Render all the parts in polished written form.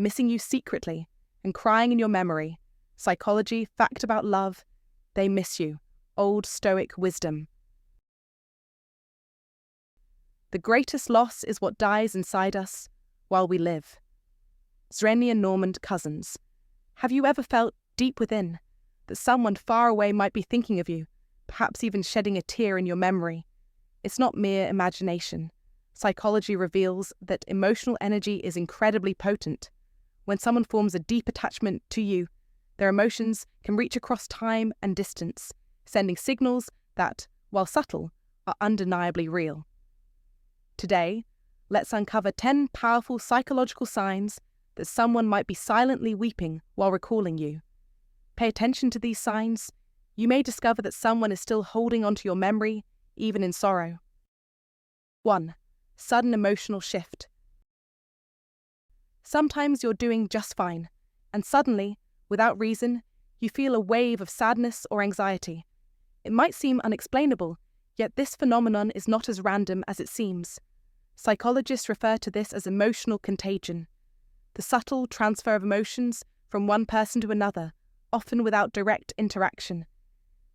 missing you secretly, and crying in your memory. Psychology, fact about love, they miss you. Old Stoic wisdom. The greatest loss is what dies inside us while we live. Zreni and Normand cousins. Have you ever felt deep within that someone far away might be thinking of you, perhaps even shedding a tear in your memory? It's not mere imagination. Psychology reveals that emotional energy is incredibly potent. When someone forms a deep attachment to you, their emotions can reach across time and distance, sending signals that, while subtle, are undeniably real. Today, let's uncover 10 powerful psychological signs that someone might be silently weeping while recalling you. Pay attention to these signs. You may discover that someone is still holding onto your memory, even in sorrow. 1. Sudden emotional shift. Sometimes you're doing just fine, and suddenly, without reason, you feel a wave of sadness or anxiety. It might seem unexplainable, yet this phenomenon is not as random as it seems. Psychologists refer to this as emotional contagion, the subtle transfer of emotions from one person to another, often without direct interaction.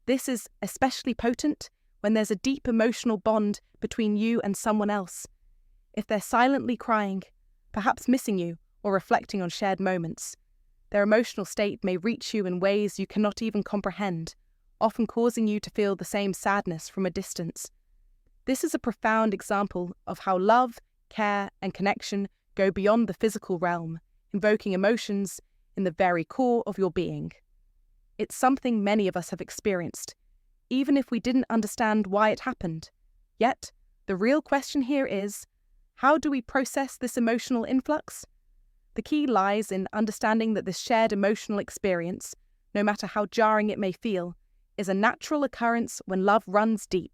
This is especially potent when there's a deep emotional bond between you and someone else. If they're silently crying, perhaps missing you or reflecting on shared moments, their emotional state may reach you in ways you cannot even comprehend, often causing you to feel the same sadness from a distance. This is a profound example of how love, care, and connection go beyond the physical realm, invoking emotions in the very core of your being. It's something many of us have experienced, even if we didn't understand why it happened. Yet, the real question here is, how do we process this emotional influx? The key lies in understanding that this shared emotional experience, no matter how jarring it may feel, is a natural occurrence when love runs deep.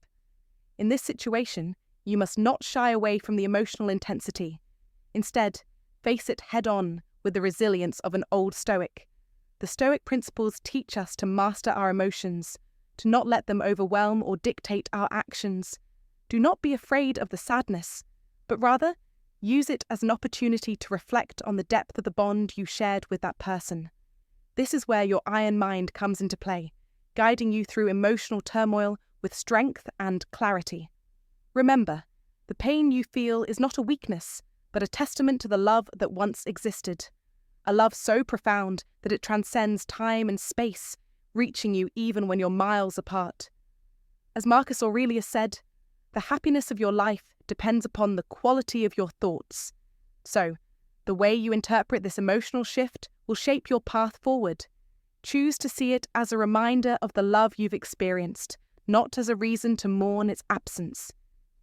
In this situation, you must not shy away from the emotional intensity. Instead, face it head-on with the resilience of an old Stoic. The Stoic principles teach us to master our emotions, to not let them overwhelm or dictate our actions. Do not be afraid of the sadness, but rather use it as an opportunity to reflect on the depth of the bond you shared with that person. This is where your iron mind comes into play, guiding you through emotional turmoil with strength and clarity. Remember, the pain you feel is not a weakness, but a testament to the love that once existed. A love so profound that it transcends time and space, reaching you even when you're miles apart. As Marcus Aurelius said, the happiness of your life depends upon the quality of your thoughts. So, the way you interpret this emotional shift will shape your path forward. Choose to see it as a reminder of the love you've experienced, not as a reason to mourn its absence.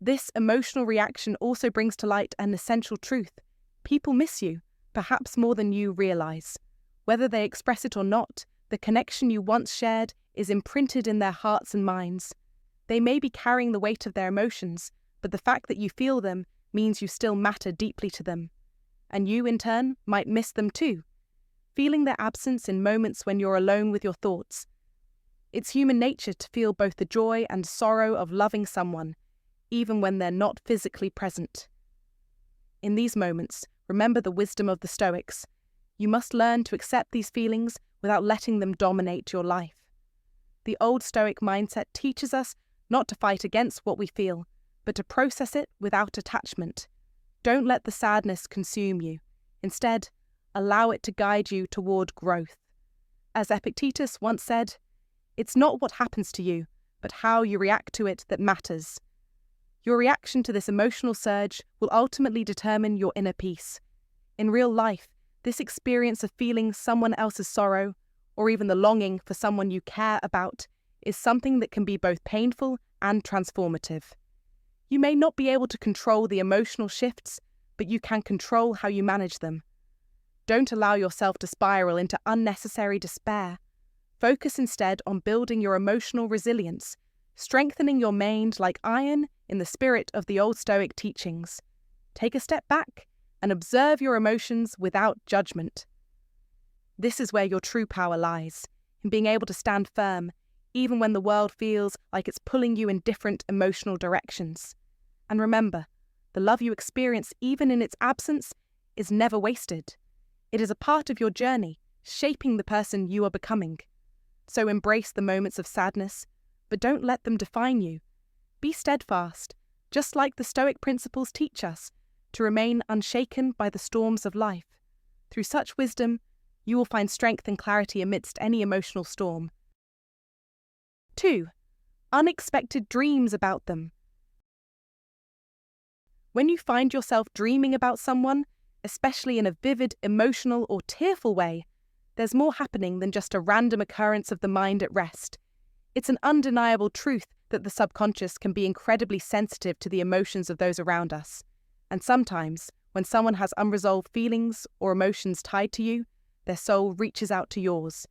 This emotional reaction also brings to light an essential truth. People miss you, perhaps more than you realize. Whether they express it or not, the connection you once shared is imprinted in their hearts and minds. They may be carrying the weight of their emotions, but the fact that you feel them means you still matter deeply to them. And you, in turn, might miss them too, feeling their absence in moments when you're alone with your thoughts. It's human nature to feel both the joy and sorrow of loving someone, even when they're not physically present. In these moments, remember the wisdom of the Stoics. You must learn to accept these feelings without letting them dominate your life. The old Stoic mindset teaches us not to fight against what we feel, but to process it without attachment. Don't let the sadness consume you. Instead, allow it to guide you toward growth. As Epictetus once said, "It's not what happens to you, but how you react to it that matters." Your reaction to this emotional surge will ultimately determine your inner peace. In real life, this experience of feeling someone else's sorrow, or even the longing for someone you care about, is something that can be both painful and transformative. You may not be able to control the emotional shifts, but you can control how you manage them. Don't allow yourself to spiral into unnecessary despair. Focus instead on building your emotional resilience, strengthening your mind like iron in the spirit of the old Stoic teachings. Take a step back and observe your emotions without judgment. This is where your true power lies, in being able to stand firm, even when the world feels like it's pulling you in different emotional directions. And remember, the love you experience, even in its absence, is never wasted. It is a part of your journey, shaping the person you are becoming. So embrace the moments of sadness, but don't let them define you. Be steadfast, just like the Stoic principles teach us, to remain unshaken by the storms of life. Through such wisdom, you will find strength and clarity amidst any emotional storm. 2. Unexpected dreams about them. When you find yourself dreaming about someone, especially in a vivid, emotional, or tearful way, there's more happening than just a random occurrence of the mind at rest. It's an undeniable truth that the subconscious can be incredibly sensitive to the emotions of those around us. And sometimes, when someone has unresolved feelings or emotions tied to you, their soul reaches out to yours.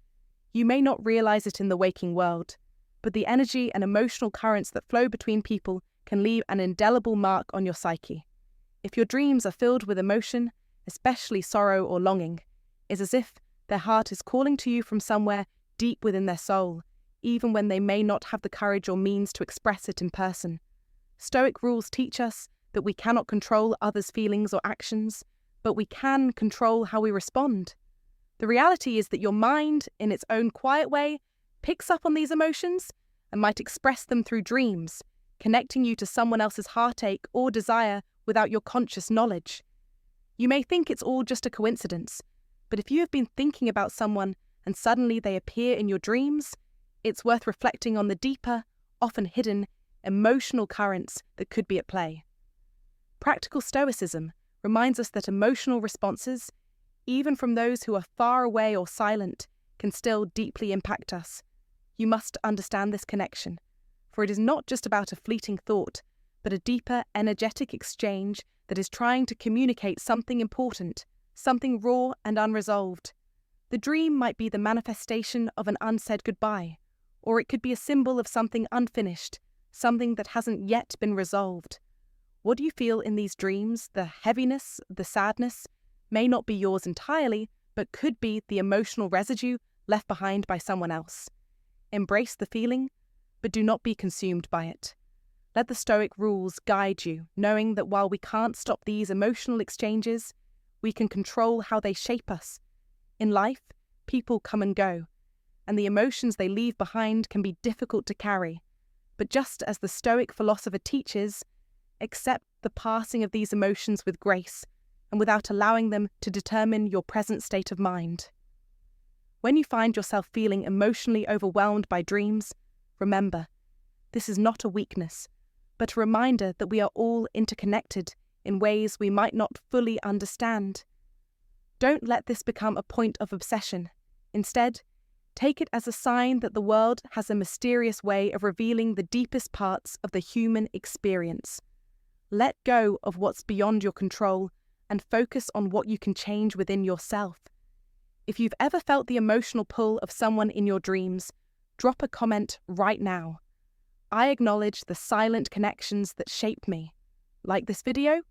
You may not realize it in the waking world, but the energy and emotional currents that flow between people can leave an indelible mark on your psyche. If your dreams are filled with emotion, especially sorrow or longing, it's as if their heart is calling to you from somewhere deep within their soul, even when they may not have the courage or means to express it in person. Stoic rules teach us that we cannot control others' feelings or actions, but we can control how we respond. The reality is that your mind, in its own quiet way, picks up on these emotions and might express them through dreams, connecting you to someone else's heartache or desire without your conscious knowledge. You may think it's all just a coincidence, but if you have been thinking about someone and suddenly they appear in your dreams, it's worth reflecting on the deeper, often hidden, emotional currents that could be at play. Practical Stoicism reminds us that emotional responses, even from those who are far away or silent, can still deeply impact us. You must understand this connection, for it is not just about a fleeting thought, but a deeper, energetic exchange that is trying to communicate something important, something raw and unresolved. The dream might be the manifestation of an unsaid goodbye, or it could be a symbol of something unfinished, something that hasn't yet been resolved. What do you feel in these dreams? The heaviness, the sadness, may not be yours entirely, but could be the emotional residue left behind by someone else. Embrace the feeling, but do not be consumed by it. Let the Stoic rules guide you, knowing that while we can't stop these emotional exchanges, we can control how they shape us. In life, people come and go, and the emotions they leave behind can be difficult to carry. But just as the Stoic philosopher teaches, accept the passing of these emotions with grace and without allowing them to determine your present state of mind. When you find yourself feeling emotionally overwhelmed by dreams, remember, this is not a weakness, but a reminder that we are all interconnected in ways we might not fully understand. Don't let this become a point of obsession. Instead, take it as a sign that the world has a mysterious way of revealing the deepest parts of the human experience. Let go of what's beyond your control and focus on what you can change within yourself. If you've ever felt the emotional pull of someone in your dreams, drop a comment right now. I acknowledge the silent connections that shape me. Like this video?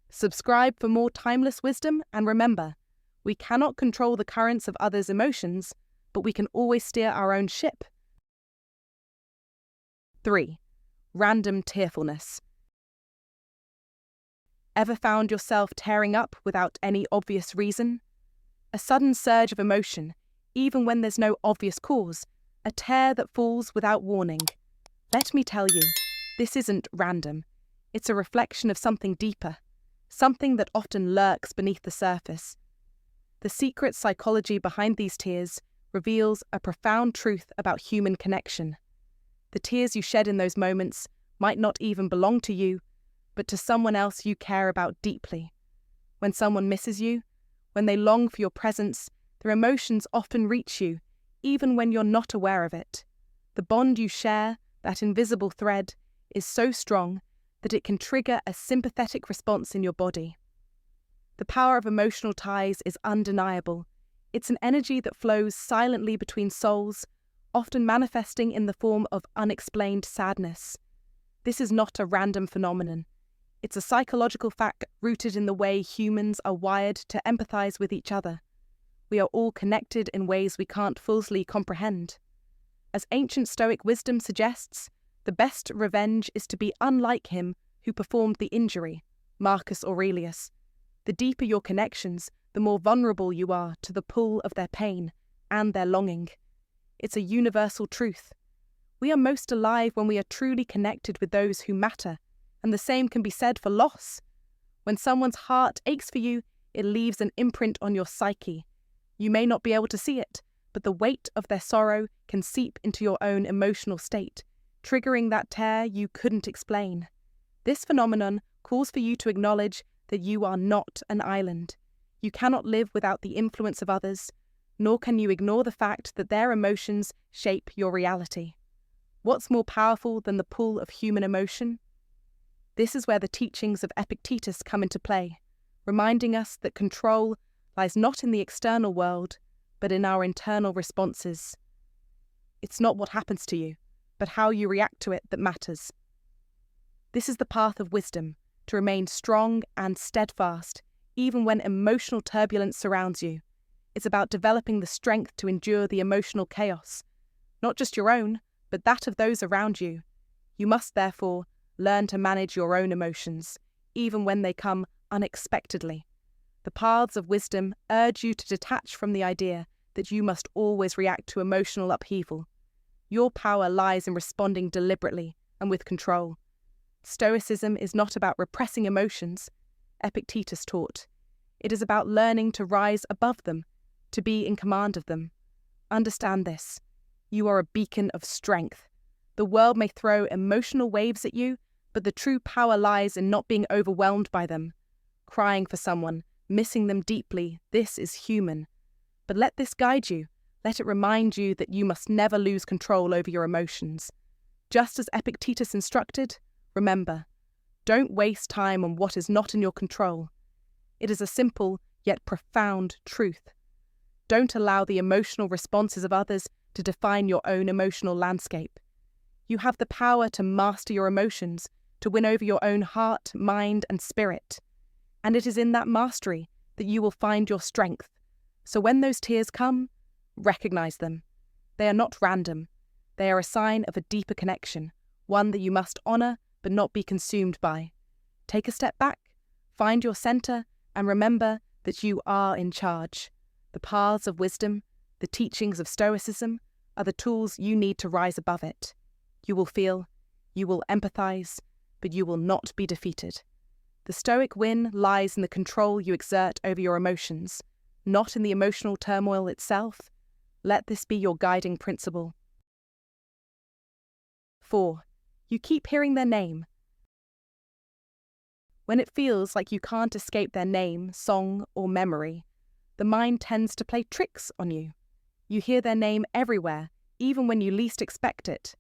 Subscribe for more timeless wisdom, and remember, we cannot control the currents of others' emotions, but we can always steer our own ship. 3. Random tearfulness. Ever found yourself tearing up without any obvious reason? A sudden surge of emotion, even when there's no obvious cause, a tear that falls without warning. Let me tell you, this isn't random. It's a reflection of something deeper, something that often lurks beneath the surface. The secret psychology behind these tears reveals a profound truth about human connection. The tears you shed in those moments might not even belong to you, but to someone else you care about deeply. When someone misses you, when they long for your presence, their emotions often reach you, even when you're not aware of it. The bond you share, that invisible thread, is so strong that it can trigger a sympathetic response in your body. The power of emotional ties is undeniable. It's an energy that flows silently between souls, often manifesting in the form of unexplained sadness. This is not a random phenomenon. It's a psychological fact rooted in the way humans are wired to empathize with each other. We are all connected in ways we can't fully comprehend. As ancient Stoic wisdom suggests, the best revenge is to be unlike him who performed the injury, Marcus Aurelius. The deeper your connections, the more vulnerable you are to the pull of their pain and their longing. It's a universal truth. We are most alive when we are truly connected with those who matter, and the same can be said for loss. When someone's heart aches for you, it leaves an imprint on your psyche. You may not be able to see it, but the weight of their sorrow can seep into your own emotional state, triggering that tear you couldn't explain. This phenomenon calls for you to acknowledge that you are not an island. You cannot live without the influence of others, nor can you ignore the fact that their emotions shape your reality. What's more powerful than the pull of human emotion? This is where the teachings of Epictetus come into play, reminding us that control lies not in the external world, but in our internal responses. It's not what happens to you, but how you react to it that matters. This is the path of wisdom, to remain strong and steadfast, even when emotional turbulence surrounds you. It's about developing the strength to endure the emotional chaos, not just your own, but that of those around you. You must, therefore, learn to manage your own emotions, even when they come unexpectedly. The paths of wisdom urge you to detach from the idea that you must always react to emotional upheaval. Your power lies in responding deliberately and with control. Stoicism is not about repressing emotions, Epictetus taught. It is about learning to rise above them, to be in command of them. Understand this. You are a beacon of strength. The world may throw emotional waves at you, but the true power lies in not being overwhelmed by them. Crying for someone, missing them deeply, this is human. But let this guide you. Let it remind you that you must never lose control over your emotions. Just as Epictetus instructed, remember, don't waste time on what is not in your control. It is a simple yet profound truth. Don't allow the emotional responses of others to define your own emotional landscape. You have the power to master your emotions, to win over your own heart, mind, and spirit. And it is in that mastery that you will find your strength. So when those tears come, recognize them. They are not random. They are a sign of a deeper connection, one that you must honor but not be consumed by. Take a step back, find your center, and remember that you are in charge. The paths of wisdom, the teachings of Stoicism, are the tools you need to rise above it. You will feel, you will empathize, but you will not be defeated. The Stoic win lies in the control you exert over your emotions, not in the emotional turmoil itself. Let this be your guiding principle. 4. You keep hearing their name. When it feels like you can't escape their name, song, or memory, the mind tends to play tricks on you. You hear their name everywhere, even when you least expect it.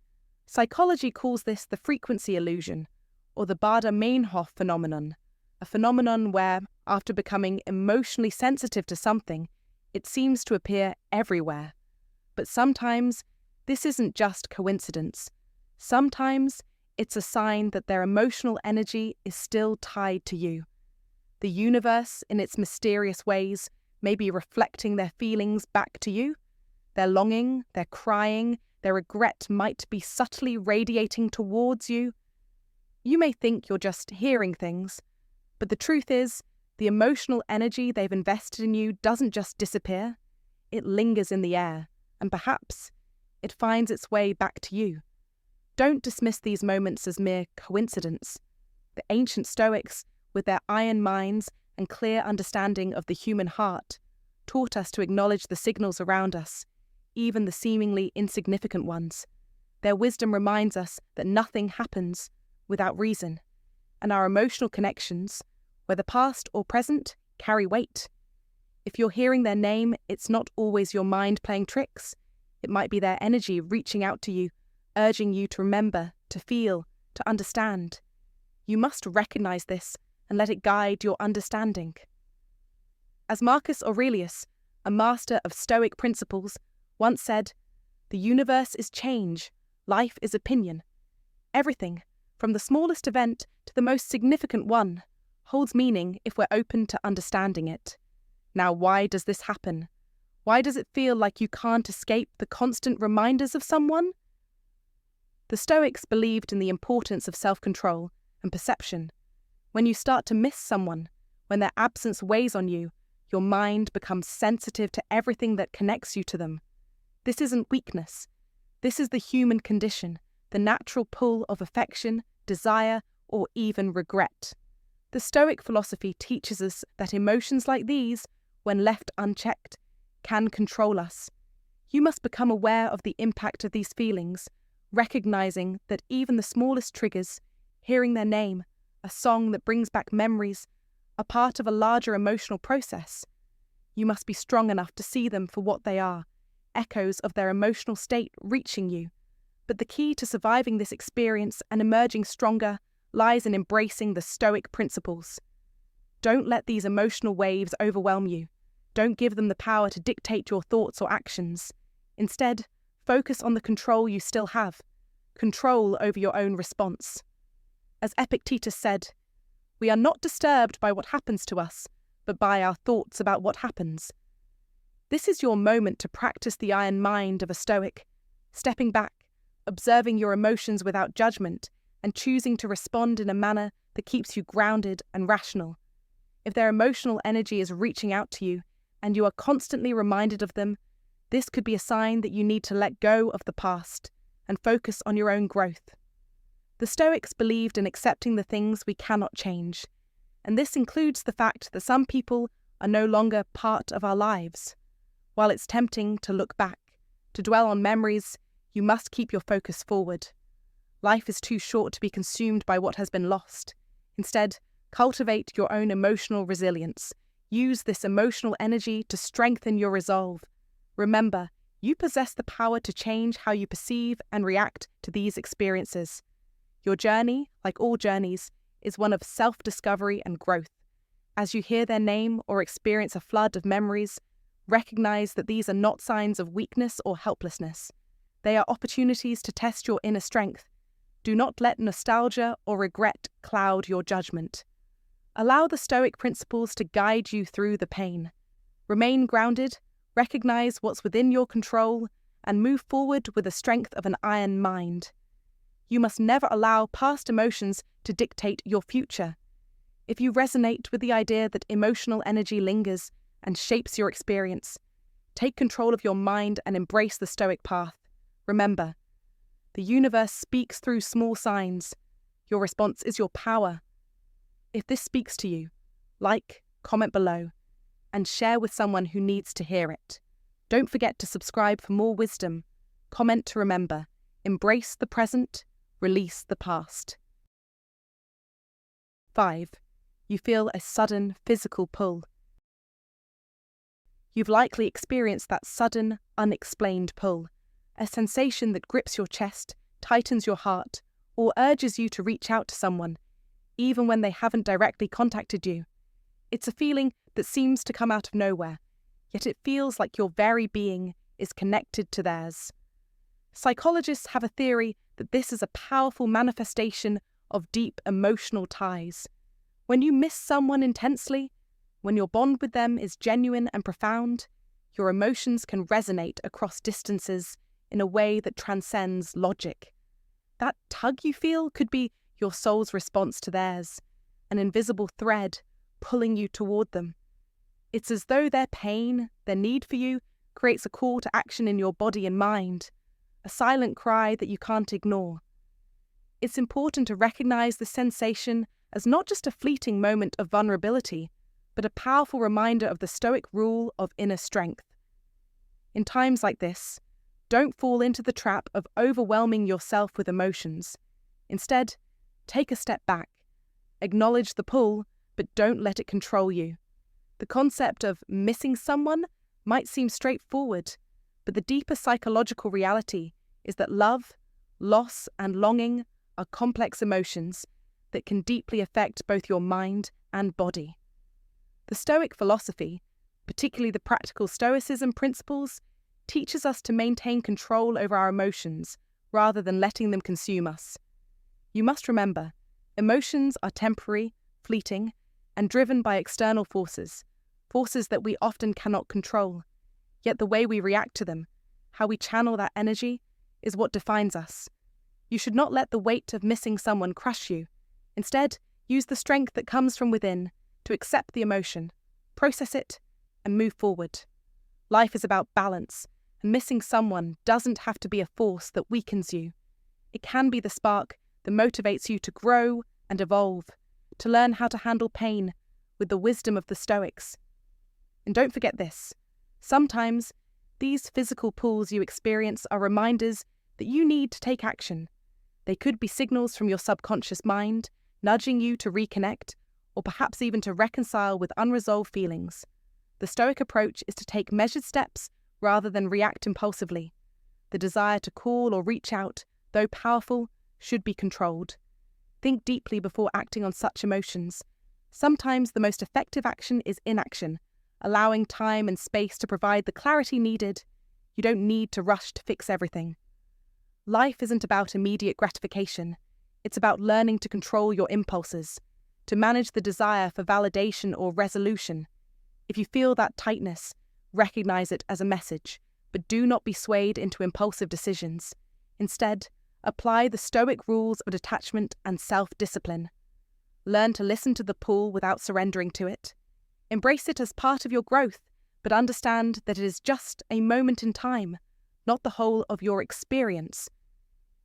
Psychology calls this the frequency illusion, or the Bader-Meinhof phenomenon, a phenomenon where, after becoming emotionally sensitive to something, it seems to appear everywhere. But sometimes, this isn't just coincidence. Sometimes, it's a sign that their emotional energy is still tied to you. The universe, in its mysterious ways, may be reflecting their feelings back to you. Their longing, their crying, their regret might be subtly radiating towards you. You may think you're just hearing things, but the truth is, the emotional energy they've invested in you doesn't just disappear. It lingers in the air, and perhaps it finds its way back to you. Don't dismiss these moments as mere coincidence. The ancient Stoics, with their iron minds and clear understanding of the human heart, taught us to acknowledge the signals around us, even the seemingly insignificant ones. Their wisdom reminds us that nothing happens without reason, and our emotional connections, whether past or present, carry weight. If you're hearing their name, it's not always your mind playing tricks. It might be their energy reaching out to you, urging you to remember, to feel, to understand. You must recognize this and let it guide your understanding. As Marcus Aurelius, a master of Stoic principles, once said, "The universe is change, life is opinion. Everything, from the smallest event to the most significant one, holds meaning if we're open to understanding it." Now, why does this happen? Why does it feel like you can't escape the constant reminders of someone? The Stoics believed in the importance of self-control and perception. When you start to miss someone, when their absence weighs on you, your mind becomes sensitive to everything that connects you to them. This isn't weakness. This is the human condition, the natural pull of affection, desire, or even regret. The Stoic philosophy teaches us that emotions like these, when left unchecked, can control us. You must become aware of the impact of these feelings, recognizing that even the smallest triggers, hearing their name, a song that brings back memories, are part of a larger emotional process. You must be strong enough to see them for what they are, echoes of their emotional state reaching you. But the key to surviving this experience and emerging stronger lies in embracing the Stoic principles. Don't let these emotional waves overwhelm you. Don't give them the power to dictate your thoughts or actions. Instead, focus on the control you still have, control over your own response. As Epictetus said, "We are not disturbed by what happens to us, but by our thoughts about what happens." This is your moment to practice the iron mind of a Stoic, stepping back, observing your emotions without judgment, and choosing to respond in a manner that keeps you grounded and rational. If their emotional energy is reaching out to you, and you are constantly reminded of them, this could be a sign that you need to let go of the past and focus on your own growth. The Stoics believed in accepting the things we cannot change, and this includes the fact that some people are no longer part of our lives. While it's tempting to look back, to dwell on memories, you must keep your focus forward. Life is too short to be consumed by what has been lost. Instead, cultivate your own emotional resilience. Use this emotional energy to strengthen your resolve. Remember, you possess the power to change how you perceive and react to these experiences. Your journey, like all journeys, is one of self-discovery and growth. As you hear their name or experience a flood of memories, recognize that these are not signs of weakness or helplessness. They are opportunities to test your inner strength. Do not let nostalgia or regret cloud your judgment. Allow the Stoic principles to guide you through the pain. Remain grounded, recognize what's within your control, and move forward with the strength of an iron mind. You must never allow past emotions to dictate your future. If you resonate with the idea that emotional energy lingers and shapes your experience, take control of your mind and embrace the Stoic path. Remember, the universe speaks through small signs. Your response is your power. If this speaks to you, like, comment below, and share with someone who needs to hear it. Don't forget to subscribe for more wisdom. Comment to remember. Embrace the present, release the past. 5. You feel a sudden physical pull. You've likely experienced that sudden, unexplained pull, a sensation that grips your chest, tightens your heart, or urges you to reach out to someone, even when they haven't directly contacted you. It's a feeling that seems to come out of nowhere, yet it feels like your very being is connected to theirs. Psychologists have a theory that this is a powerful manifestation of deep emotional ties. When you miss someone intensely, when your bond with them is genuine and profound, your emotions can resonate across distances in a way that transcends logic. That tug you feel could be your soul's response to theirs, an invisible thread pulling you toward them. It's as though their pain, their need for you, creates a call to action in your body and mind, a silent cry that you can't ignore. It's important to recognize the sensation as not just a fleeting moment of vulnerability, but a powerful reminder of the Stoic rule of inner strength. In times like this, don't fall into the trap of overwhelming yourself with emotions. Instead, take a step back. Acknowledge the pull, but don't let it control you. The concept of missing someone might seem straightforward, but the deeper psychological reality is that love, loss, and longing are complex emotions that can deeply affect both your mind and body. The Stoic philosophy, particularly the practical Stoicism principles, teaches us to maintain control over our emotions rather than letting them consume us. You must remember, emotions are temporary, fleeting, and driven by external forces, forces that we often cannot control. Yet the way we react to them, how we channel that energy, is what defines us. You should not let the weight of missing someone crush you. Instead, use the strength that comes from within to accept the emotion, process it, and move forward. Life is about balance, and missing someone doesn't have to be a force that weakens you. It can be the spark that motivates you to grow and evolve, to learn how to handle pain with the wisdom of the Stoics. And don't forget this: sometimes these physical pulls you experience are reminders that you need to take action. They could be signals from your subconscious mind, nudging you to reconnect, or perhaps even to reconcile with unresolved feelings. The Stoic approach is to take measured steps rather than react impulsively. The desire to call or reach out, though powerful, should be controlled. Think deeply before acting on such emotions. Sometimes the most effective action is inaction, allowing time and space to provide the clarity needed. You don't need to rush to fix everything. Life isn't about immediate gratification. It's about learning to control your impulses, to manage the desire for validation or resolution. If you feel that tightness, recognize it as a message, but do not be swayed into impulsive decisions. Instead, apply the Stoic rules of detachment and self-discipline. Learn to listen to the pull without surrendering to it. Embrace it as part of your growth, but understand that it is just a moment in time, not the whole of your experience.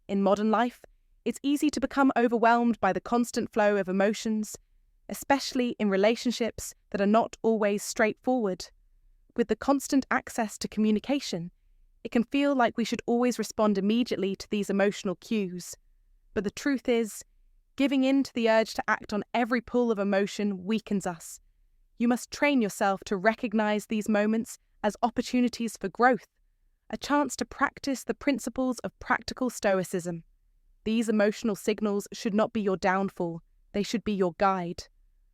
In modern life, it's easy to become overwhelmed by the constant flow of emotions, especially in relationships that are not always straightforward. With the constant access to communication, it can feel like we should always respond immediately to these emotional cues. But the truth is, giving in to the urge to act on every pull of emotion weakens us. You must train yourself to recognize these moments as opportunities for growth, a chance to practice the principles of practical stoicism. These emotional signals should not be your downfall, they should be your guide.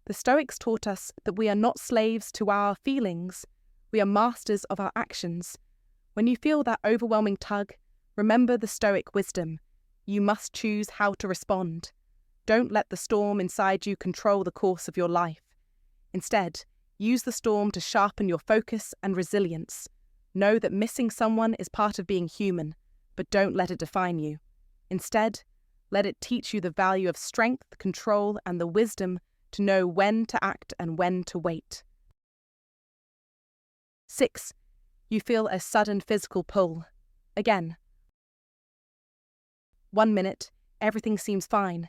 The Stoics taught us that we are not slaves to our feelings, we are masters of our actions. When you feel that overwhelming tug, remember the Stoic wisdom. You must choose how to respond. Don't let the storm inside you control the course of your life. Instead, use the storm to sharpen your focus and resilience. Know that missing someone is part of being human, but don't let it define you. Instead, let it teach you the value of strength, control, and the wisdom to know when to act and when to wait. 6. You feel a sudden physical pull. Again. 1 minute, everything seems fine,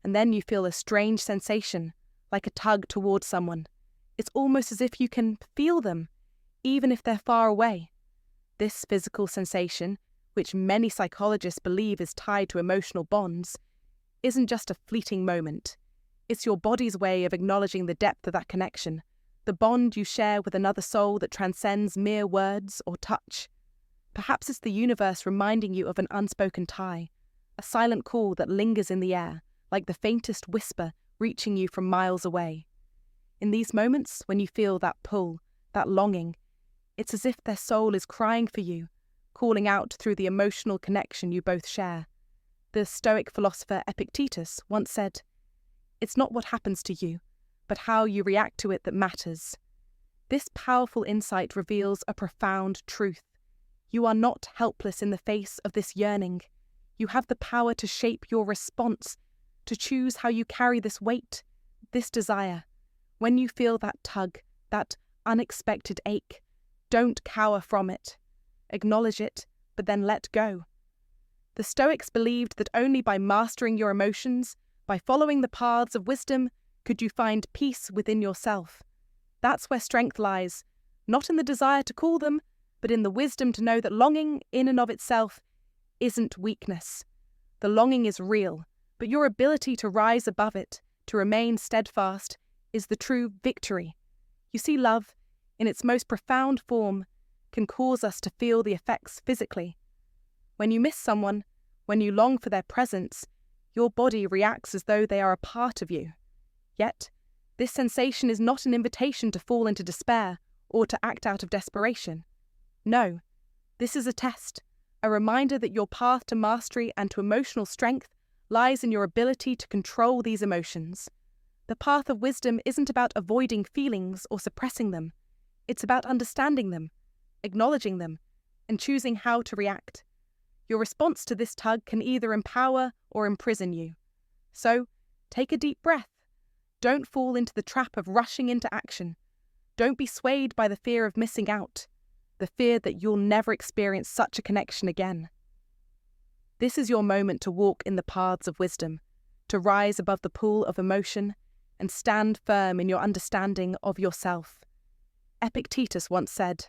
and then you feel a strange sensation, like a tug towards someone. It's almost as if you can feel them, even if they're far away. This physical sensation, which many psychologists believe is tied to emotional bonds, isn't just a fleeting moment. It's your body's way of acknowledging the depth of that connection, the bond you share with another soul that transcends mere words or touch. Perhaps it's the universe reminding you of an unspoken tie, a silent call that lingers in the air, like the faintest whisper reaching you from miles away. In these moments, when you feel that pull, that longing, it's as if their soul is crying for you, calling out through the emotional connection you both share. The Stoic philosopher Epictetus once said, "It's not what happens to you, but how you react to it that matters." This powerful insight reveals a profound truth. You are not helpless in the face of this yearning. You have the power to shape your response, to choose how you carry this weight, this desire. When you feel that tug, that unexpected ache, don't cower from it. Acknowledge it, but then let go. The Stoics believed that only by mastering your emotions, by following the paths of wisdom, could you find peace within yourself. That's where strength lies, not in the desire to cool them, but in the wisdom to know that longing, in and of itself, isn't weakness. The longing is real, but your ability to rise above it, to remain steadfast, is the true victory. You see, love, in its most profound form, can cause us to feel the effects physically. When you miss someone, when you long for their presence, your body reacts as though they are a part of you. Yet, this sensation is not an invitation to fall into despair or to act out of desperation. No, this is a test, a reminder that your path to mastery and to emotional strength lies in your ability to control these emotions. The path of wisdom isn't about avoiding feelings or suppressing them. It's about understanding them, acknowledging them, and choosing how to react. Your response to this tug can either empower or imprison you. So, take a deep breath. Don't fall into the trap of rushing into action. Don't be swayed by the fear of missing out, the fear that you'll never experience such a connection again. This is your moment to walk in the paths of wisdom, to rise above the pool of emotion and stand firm in your understanding of yourself. Epictetus once said,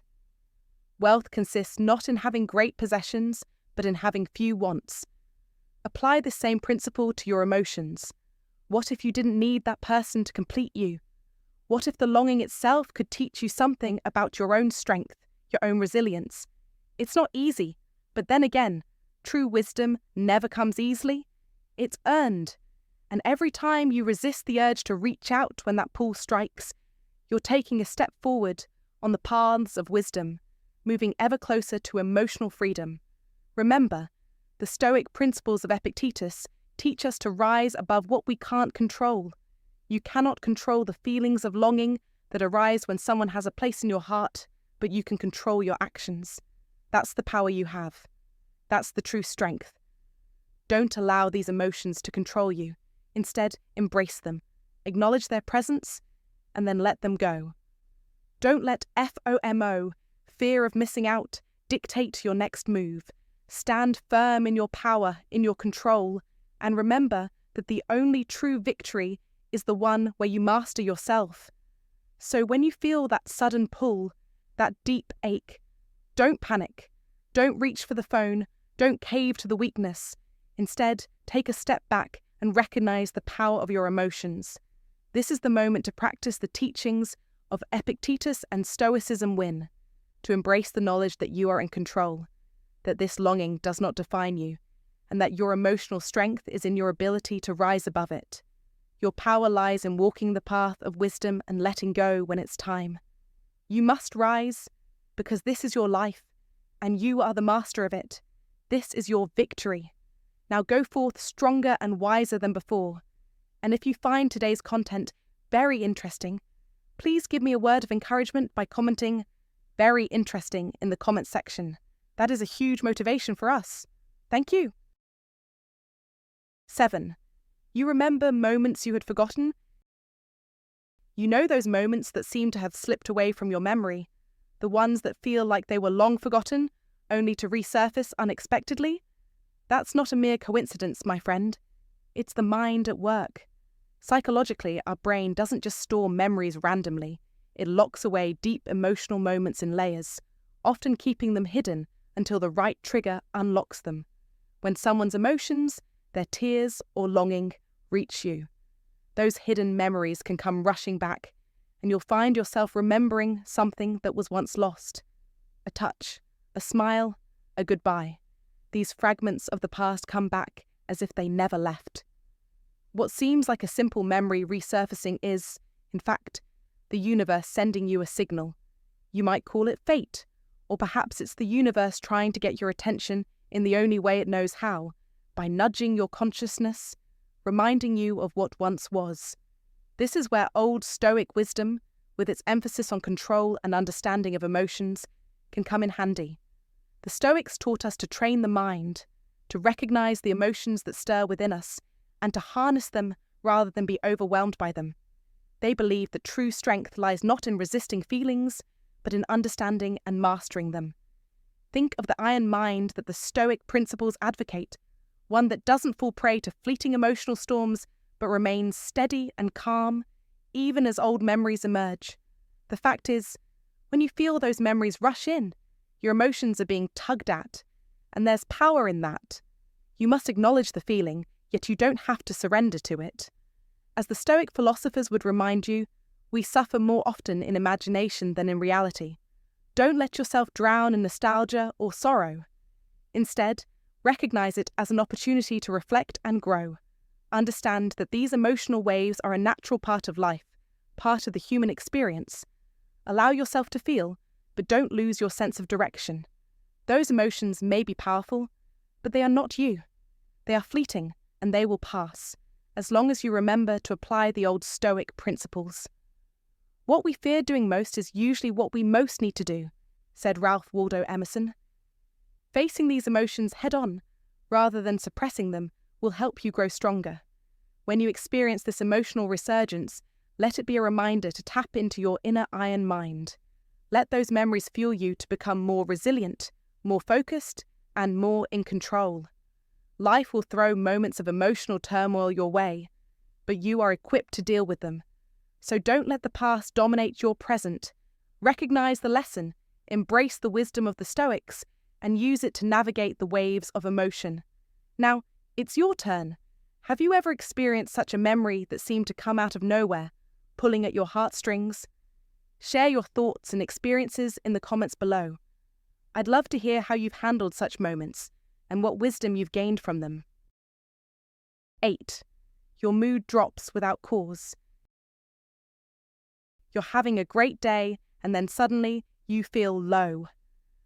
"Wealth consists not in having great possessions, but in having few wants." Apply this same principle to your emotions. What if you didn't need that person to complete you? What if the longing itself could teach you something about your own strength, your own resilience? It's not easy, but then again, true wisdom never comes easily. It's earned. And every time you resist the urge to reach out when that pull strikes, you're taking a step forward on the paths of wisdom, moving ever closer to emotional freedom. Remember, the Stoic principles of Epictetus teach us to rise above what we can't control. You cannot control the feelings of longing that arise when someone has a place in your heart, but you can control your actions. That's the power you have. That's the true strength. Don't allow these emotions to control you. Instead, embrace them, acknowledge their presence, and then let them go. Don't let FOMO, fear of missing out, dictate your next move. Stand firm in your power, in your control, and remember that the only true victory is the one where you master yourself. So when you feel that sudden pull, that deep ache, don't panic. Don't reach for the phone. Don't cave to the weakness. Instead, take a step back and recognize the power of your emotions. This is the moment to practice the teachings of Epictetus and Stoicism to embrace the knowledge that you are in control, that this longing does not define you, and that your emotional strength is in your ability to rise above it. Your power lies in walking the path of wisdom and letting go when it's time. You must rise, because this is your life, and you are the master of it. This is your victory. Now go forth stronger and wiser than before. And if you find today's content very interesting, please give me a word of encouragement by commenting "very interesting" in the comment section. That is a huge motivation for us. Thank you. 7. You remember moments you had forgotten? You know those moments that seem to have slipped away from your memory, the ones that feel like they were long forgotten, only to resurface unexpectedly? That's not a mere coincidence, my friend. It's the mind at work. Psychologically, our brain doesn't just store memories randomly. It locks away deep emotional moments in layers, often keeping them hidden until the right trigger unlocks them. When someone's emotions, their tears or longing, reach you, those hidden memories can come rushing back, and you'll find yourself remembering something that was once lost. A touch, a smile, a goodbye. These fragments of the past come back as if they never left. What seems like a simple memory resurfacing is, in fact, the universe sending you a signal. You might call it fate, or perhaps it's the universe trying to get your attention in the only way it knows how, by nudging your consciousness, reminding you of what once was. This is where old Stoic wisdom, with its emphasis on control and understanding of emotions, can come in handy. The Stoics taught us to train the mind, to recognize the emotions that stir within us, and to harness them rather than be overwhelmed by them. They believe that true strength lies not in resisting feelings, but in understanding and mastering them. Think of the iron mind that the Stoic principles advocate, one that doesn't fall prey to fleeting emotional storms, but remains steady and calm, even as old memories emerge. The fact is, when you feel those memories rush in, your emotions are being tugged at, and there's power in that. You must acknowledge the feeling, yet you don't have to surrender to it. As the Stoic philosophers would remind you, we suffer more often in imagination than in reality. Don't let yourself drown in nostalgia or sorrow. Instead, recognize it as an opportunity to reflect and grow. Understand that these emotional waves are a natural part of life, part of the human experience. Allow yourself to feel, but don't lose your sense of direction. Those emotions may be powerful, but they are not you. They are fleeting, and they will pass, as long as you remember to apply the old Stoic principles. What we fear doing most is usually what we most need to do, said Ralph Waldo Emerson. Facing these emotions head-on, rather than suppressing them, will help you grow stronger. When you experience this emotional resurgence, let it be a reminder to tap into your inner iron mind. Let those memories fuel you to become more resilient, more focused, and more in control. Life will throw moments of emotional turmoil your way, but you are equipped to deal with them. So don't let the past dominate your present. Recognize the lesson, embrace the wisdom of the Stoics, and use it to navigate the waves of emotion. Now, it's your turn. Have you ever experienced such a memory that seemed to come out of nowhere, pulling at your heartstrings? Share your thoughts and experiences in the comments below. I'd love to hear how you've handled such moments and what wisdom you've gained from them. 8. Your mood drops without cause. You're having a great day and then suddenly you feel low.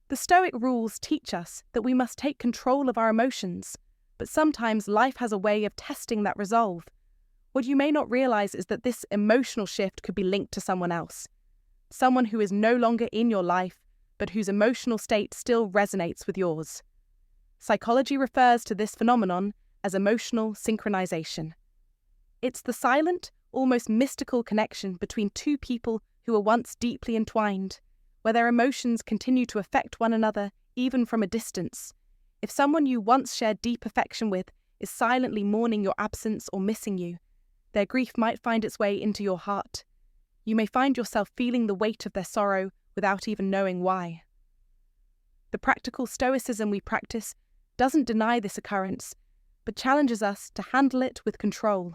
The Stoic rules teach us that we must take control of our emotions, but sometimes life has a way of testing that resolve. What you may not realize is that this emotional shift could be linked to someone else. Someone who is no longer in your life, but whose emotional state still resonates with yours. Psychology refers to this phenomenon as emotional synchronization. It's the silent, almost mystical connection between two people who were once deeply entwined, where their emotions continue to affect one another even from a distance. If someone you once shared deep affection with is silently mourning your absence or missing you, their grief might find its way into your heart. You may find yourself feeling the weight of their sorrow without even knowing why. The practical Stoicism we practice doesn't deny this occurrence, but challenges us to handle it with control.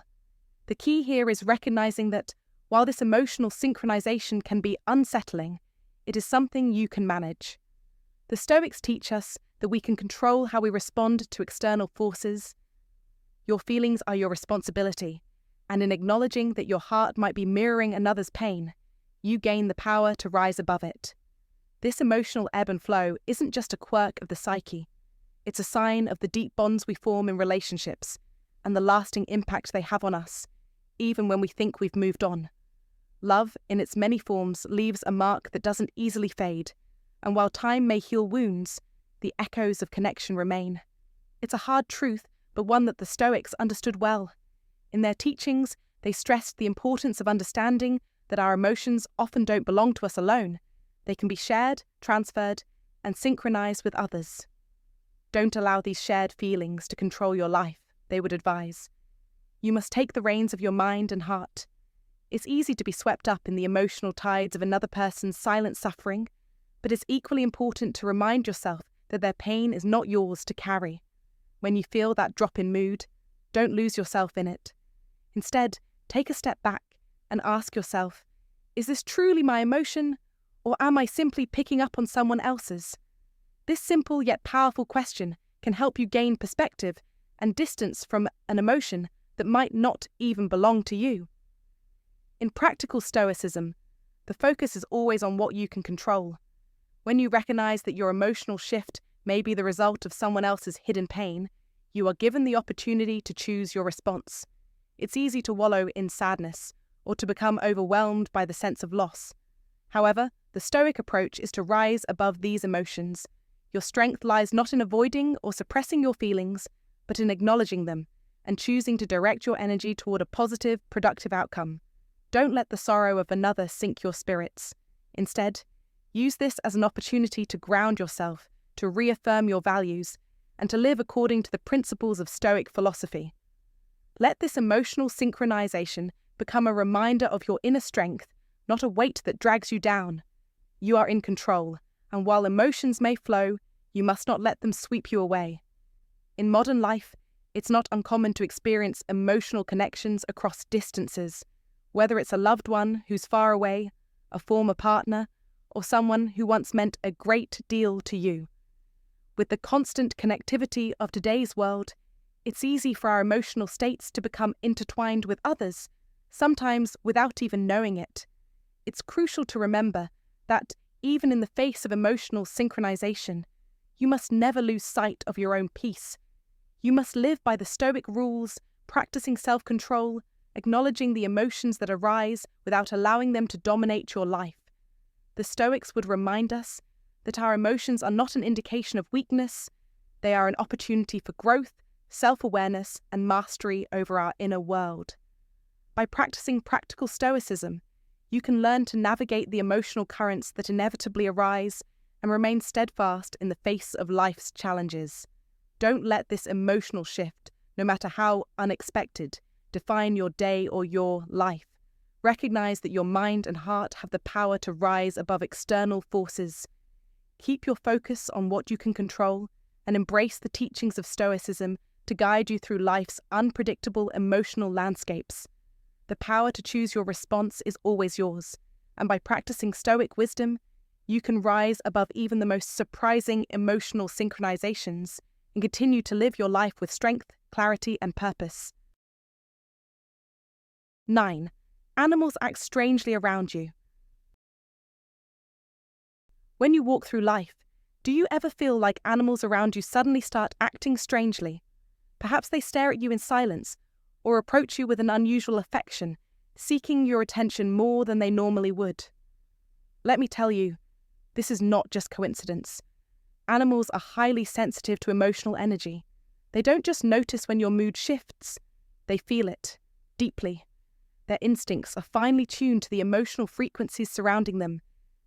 The key here is recognizing that, while this emotional synchronization can be unsettling, it is something you can manage. The Stoics teach us that we can control how we respond to external forces. Your feelings are your responsibility, and in acknowledging that your heart might be mirroring another's pain, you gain the power to rise above it. This emotional ebb and flow isn't just a quirk of the psyche. It's a sign of the deep bonds we form in relationships and the lasting impact they have on us, even when we think we've moved on. Love, in its many forms, leaves a mark that doesn't easily fade, and while time may heal wounds, the echoes of connection remain. It's a hard truth, but one that the Stoics understood well. In their teachings, they stressed the importance of understanding that our emotions often don't belong to us alone. They can be shared, transferred, and synchronized with others. Don't allow these shared feelings to control your life, they would advise. You must take the reins of your mind and heart. It's easy to be swept up in the emotional tides of another person's silent suffering, but it's equally important to remind yourself that their pain is not yours to carry. When you feel that drop in mood, don't lose yourself in it. Instead, take a step back and ask yourself, is this truly my emotion, or am I simply picking up on someone else's? This simple yet powerful question can help you gain perspective and distance from an emotion that might not even belong to you. In practical Stoicism, the focus is always on what you can control. When you recognize that your emotional shift may be the result of someone else's hidden pain, you are given the opportunity to choose your response. It's easy to wallow in sadness or to become overwhelmed by the sense of loss. However, the Stoic approach is to rise above these emotions. Your strength lies not in avoiding or suppressing your feelings, but in acknowledging them and choosing to direct your energy toward a positive, productive outcome. Don't let the sorrow of another sink your spirits. Instead, use this as an opportunity to ground yourself, to reaffirm your values, and to live according to the principles of Stoic philosophy. Let this emotional synchronization become a reminder of your inner strength, not a weight that drags you down. You are in control, and while emotions may flow, you must not let them sweep you away. In modern life, it's not uncommon to experience emotional connections across distances, whether it's a loved one who's far away, a former partner, or someone who once meant a great deal to you. With the constant connectivity of today's world, it's easy for our emotional states to become intertwined with others, sometimes without even knowing it. It's crucial to remember that, even in the face of emotional synchronization, you must never lose sight of your own peace. You must live by the Stoic rules, practicing self-control, acknowledging the emotions that arise without allowing them to dominate your life. The Stoics would remind us that our emotions are not an indication of weakness, they are an opportunity for growth, self-awareness, and mastery over our inner world. By practicing practical stoicism, you can learn to navigate the emotional currents that inevitably arise and remain steadfast in the face of life's challenges. Don't let this emotional shift, no matter how unexpected, define your day or your life. Recognize that your mind and heart have the power to rise above external forces. Keep your focus on what you can control and embrace the teachings of Stoicism to guide you through life's unpredictable emotional landscapes. The power to choose your response is always yours, and by practicing Stoic wisdom, you can rise above even the most surprising emotional synchronizations and continue to live your life with strength, clarity, and purpose. 9. Animals act strangely around you. When you walk through life, do you ever feel like animals around you suddenly start acting strangely? Perhaps they stare at you in silence or approach you with an unusual affection, seeking your attention more than they normally would. Let me tell you, this is not just coincidence. Animals are highly sensitive to emotional energy. They don't just notice when your mood shifts, they feel it deeply. Their instincts are finely tuned to the emotional frequencies surrounding them,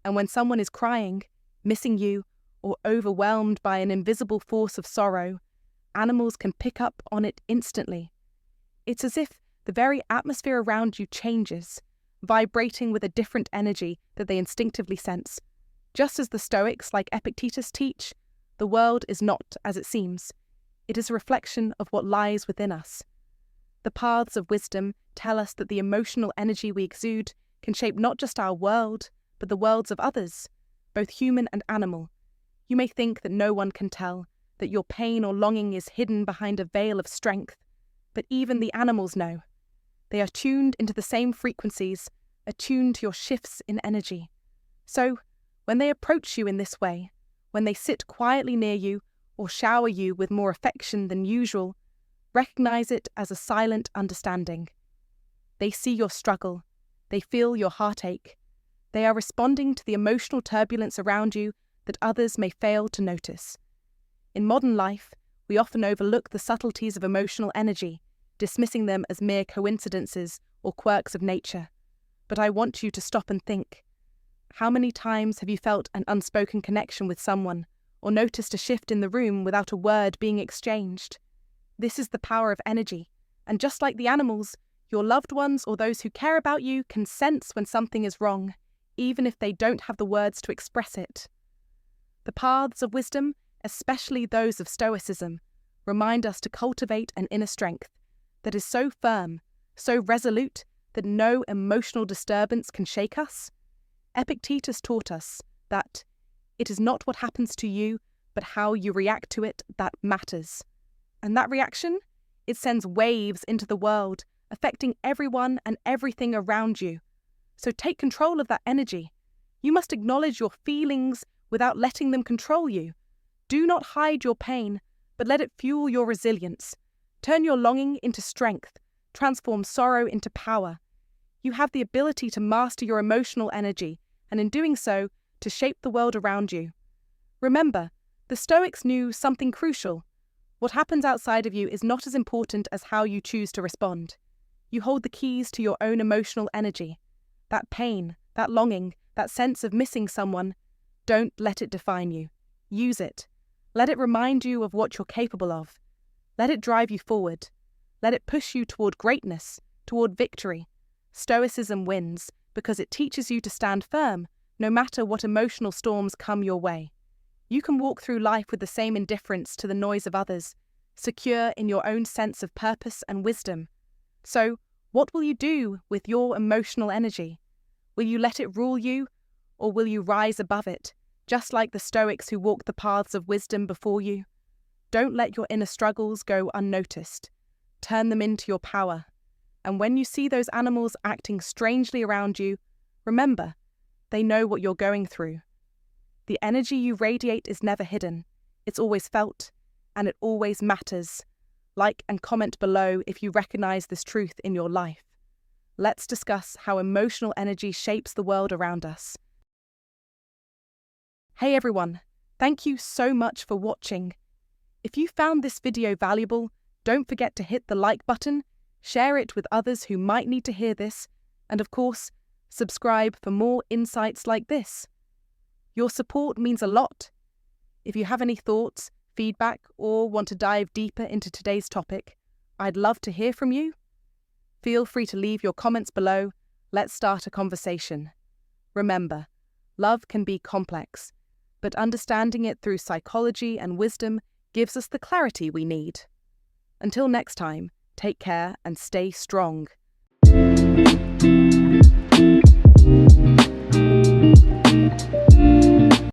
and when someone is crying, missing you, or overwhelmed by an invisible force of sorrow, animals can pick up on it instantly. It's as if the very atmosphere around you changes, vibrating with a different energy that they instinctively sense. Just as the Stoics like Epictetus teach, the world is not as it seems. It is a reflection of what lies within us. The paths of wisdom tell us that the emotional energy we exude can shape not just our world, but the worlds of others, both human and animal. You may think that no one can tell, that your pain or longing is hidden behind a veil of strength, but even the animals know. They are tuned into the same frequencies, attuned to your shifts in energy. So, when they approach you in this way, when they sit quietly near you or shower you with more affection than usual, recognize it as a silent understanding. They see your struggle. They feel your heartache. They are responding to the emotional turbulence around you that others may fail to notice. In modern life, we often overlook the subtleties of emotional energy, dismissing them as mere coincidences or quirks of nature. But I want you to stop and think. How many times have you felt an unspoken connection with someone, or noticed a shift in the room without a word being exchanged? This is the power of energy, and just like the animals, your loved ones or those who care about you can sense when something is wrong, even if they don't have the words to express it. The paths of wisdom, especially those of Stoicism, remind us to cultivate an inner strength that is so firm, so resolute, that no emotional disturbance can shake us. Epictetus taught us that it is not what happens to you, but how you react to it that matters. And that reaction, it sends waves into the world, affecting everyone and everything around you. So take control of that energy. You must acknowledge your feelings without letting them control you. Do not hide your pain, but let it fuel your resilience. Turn your longing into strength. Transform sorrow into power. You have the ability to master your emotional energy, and in doing so, to shape the world around you. Remember, the Stoics knew something crucial. What happens outside of you is not as important as how you choose to respond. You hold the keys to your own emotional energy. That pain, that longing, that sense of missing someone, don't let it define you. Use it. Let it remind you of what you're capable of. Let it drive you forward. Let it push you toward greatness, toward victory. Stoicism wins because it teaches you to stand firm, no matter what emotional storms come your way. You can walk through life with the same indifference to the noise of others, secure in your own sense of purpose and wisdom. So, what will you do with your emotional energy? Will you let it rule you, or will you rise above it, just like the Stoics who walked the paths of wisdom before you? Don't let your inner struggles go unnoticed. Turn them into your power. And when you see those animals acting strangely around you, remember, they know what you're going through. The energy you radiate is never hidden. It's always felt, and it always matters. Like and comment below if you recognize this truth in your life. Let's discuss how emotional energy shapes the world around us. Hey everyone, thank you so much for watching. If you found this video valuable, don't forget to hit the like button Share it with others who might need to hear this, and of course, subscribe for more insights like this. Your support means a lot. If you have any thoughts, feedback, or want to dive deeper into today's topic, I'd love to hear from you. Feel free to leave your comments below. Let's start a conversation. Remember, love can be complex, but understanding it through psychology and wisdom gives us the clarity we need. Until next time, take care and stay strong.